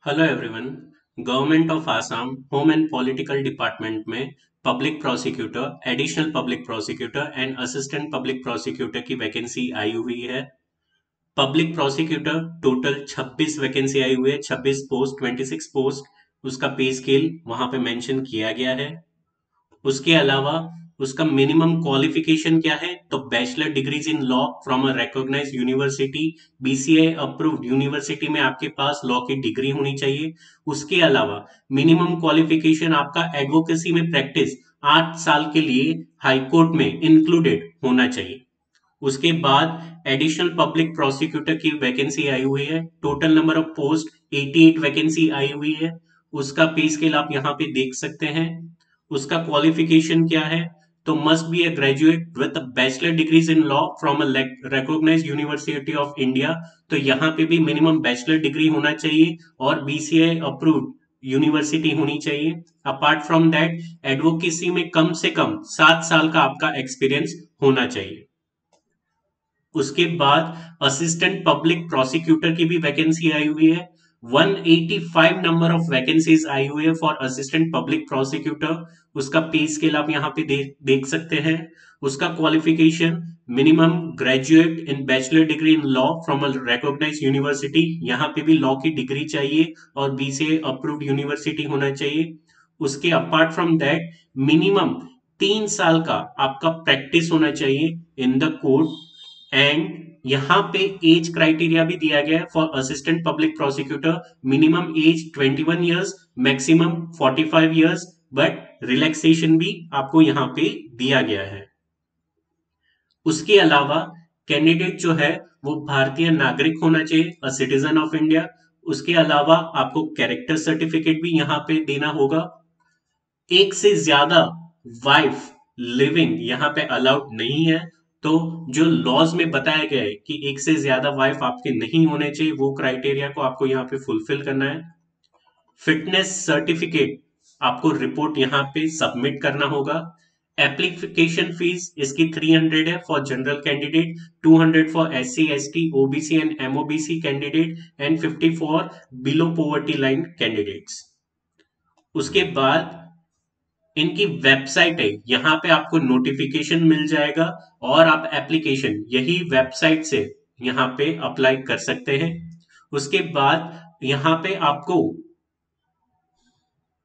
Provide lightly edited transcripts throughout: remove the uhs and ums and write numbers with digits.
Hello everyone. Government of Assam home and political department में public prosecutor, additional public prosecutor and assistant public prosecutor की vacancy आई हुई है। Public prosecutor total 26 vacancy आई हुई है। 26 पोस्ट, 26 पोस्ट। उसका पे स्केल वहां पे मेंशन किया गया है। उसके अलावा उसका मिनिमम क्वालिफिकेशन क्या है, तो bachelor degrees in law from a recognized university, BCA approved university में आपके पास लॉ की डिग्री होनी चाहिए। उसके अलावा मिनिमम क्वालिफिकेशन आपका एडवोकेसी में प्रैक्टिस 8 साल के लिए हाई कोर्ट में इंक्लूडेड होना चाहिए। उसके बाद एडिशनल पब्लिक प्रोसिक्यूटर की वैकेंसी आई हुई है। Total number of post 88 vacancy आई हुई है। उसका पे स्केल आप यहाँ पे देख सकते हैं। उसका क्वालिफिकेशन क्या है, तो must be a graduate with bachelor degrees in law from a recognized university of India. तो यहाँ पे भी मिनिमम बैचलर डिग्री होना चाहिए और बीसीए अप्रूव्ड यूनिवर्सिटी होनी चाहिए। अपार्ट फ्रॉम दैट एडवोकेसी में कम से कम 7 साल का आपका एक्सपीरियंस होना चाहिए। उसके बाद असिस्टेंट पब्लिक प्रोसिक्यूटर की भी वैकेंसी आई हुई है। 185 नंबर ऑफ वैकेंसीज आई हुई है फॉर असिस्टेंट पब्लिक प्रोसिक्यूटर। उसका पे स्केल आप यहाँ पे देख सकते हैं। उसका qualification minimum graduate in bachelor degree in law from a recognized university, यहाँ पे भी लॉ की डिग्री चाहिए और बीसीए अप्रूव्ड यूनिवर्सिटी होना चाहिए। उसके अपार्ट फ्रॉम दैट मिनिमम 3 साल का आपका प्रैक्टिस होना चाहिए इन द कोर्ट। एंड यहाँ पे एज क्राइटेरिया भी दिया गया है for assistant public prosecutor. Minimum age 21 years, maximum 45 years, but relaxation भी आपको यहाँ पे दिया गया है। उसके अलावा कैंडिडेट जो है वो भारतीय नागरिक होना चाहिए, अ सिटीजन ऑफ इंडिया। उसके अलावा आपको कैरेक्टर सर्टिफिकेट भी यहाँ पे देना होगा। एक से ज्यादा वाइफ लिविंग यहाँ पे अलाउड नहीं है। तो जो लॉज में बताया गया है कि एक से ज्यादा वाइफ आपके नहीं होने चाहिए, वो क्राइटेरिया को आपको यहाँ पे फुलफिल करना है। फिटनेस सर्टिफिकेट आपको रिपोर्ट यहाँ पे सबमिट करना होगा। एप्लीकेशन फीस इसकी 300 है for general candidate, 200 for SC ST OBC and MOBC candidate and 50 for below poverty line candidates. उसके बाद इनकी वेबसाइट है, यहाँ पे आपको नोटिफिकेशन मिल जाएगा और आप एप्लीकेशन यही वेबसाइट से यहाँ पे अप्लाई कर सकते हैं। उसके बाद यहाँ पे आपको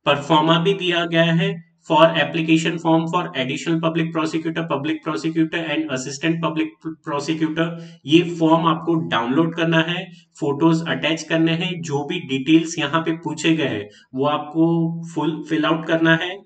परफॉर्मा भी दिया गया है for application form for additional public prosecutor and assistant public prosecutor. ये फॉर्म आपको डाउनलोड करना है, फोटोज अटैच करने हैं, जो भी डिटेल्स यहाँ पे पूछे गए हैं वो आपको फुल फिल आउट करना है।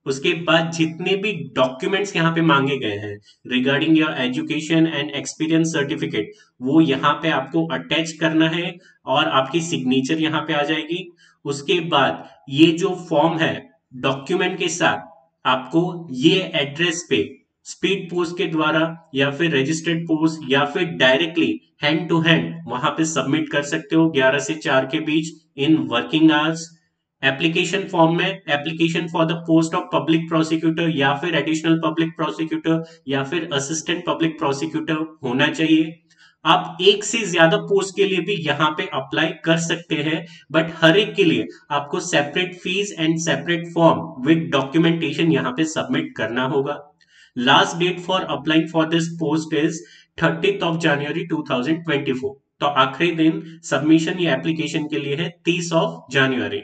उसके बाद जितने भी डॉक्यूमेंट्स यहाँ पे मांगे गए हैं regarding your education and experience certificate, वो यहाँ पे आपको अटैच करना है और आपकी सिग्नेचर यहाँ पे आ जाएगी। उसके बाद ये जो फॉर्म है डॉक्यूमेंट के साथ आपको ये एड्रेस पे स्पीड पोस्ट के द्वारा या फिर रजिस्टर्ड पोस्ट या फिर डायरेक्टली हैंड टू हैंड वहां पे सबमिट कर सकते हो 11 से 4 के बीच in working hours. Application form में application for the post of public prosecutor या फिर एडिशनल पब्लिक प्रोसिक्यूटर या फिर असिस्टेंट पब्लिक प्रोसिक्यूटर होना चाहिए। आप एक से ज्यादा पोस्ट के लिए भी यहाँ पे अप्लाई कर सकते हैं, बट हर एक के लिए आपको separate fees and separate form with documentation यहाँ पे सबमिट करना होगा। Last date for applying for this post is 30th of January 2024। तो आखिरी दिन सबमिशन या एप्लीकेशन के लिए है 30 ऑफ जनवरी।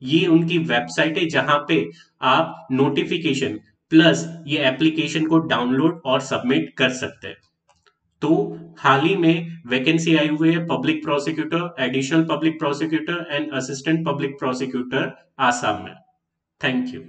ये उनकी वेबसाइट है जहां पे आप नोटिफिकेशन प्लस ये एप्लीकेशन को डाउनलोड और सबमिट कर सकते हैं। तो हाल ही में वैकेंसी आई हुई है public prosecutor, additional public prosecutor and assistant public prosecutor Assam में। Thank you.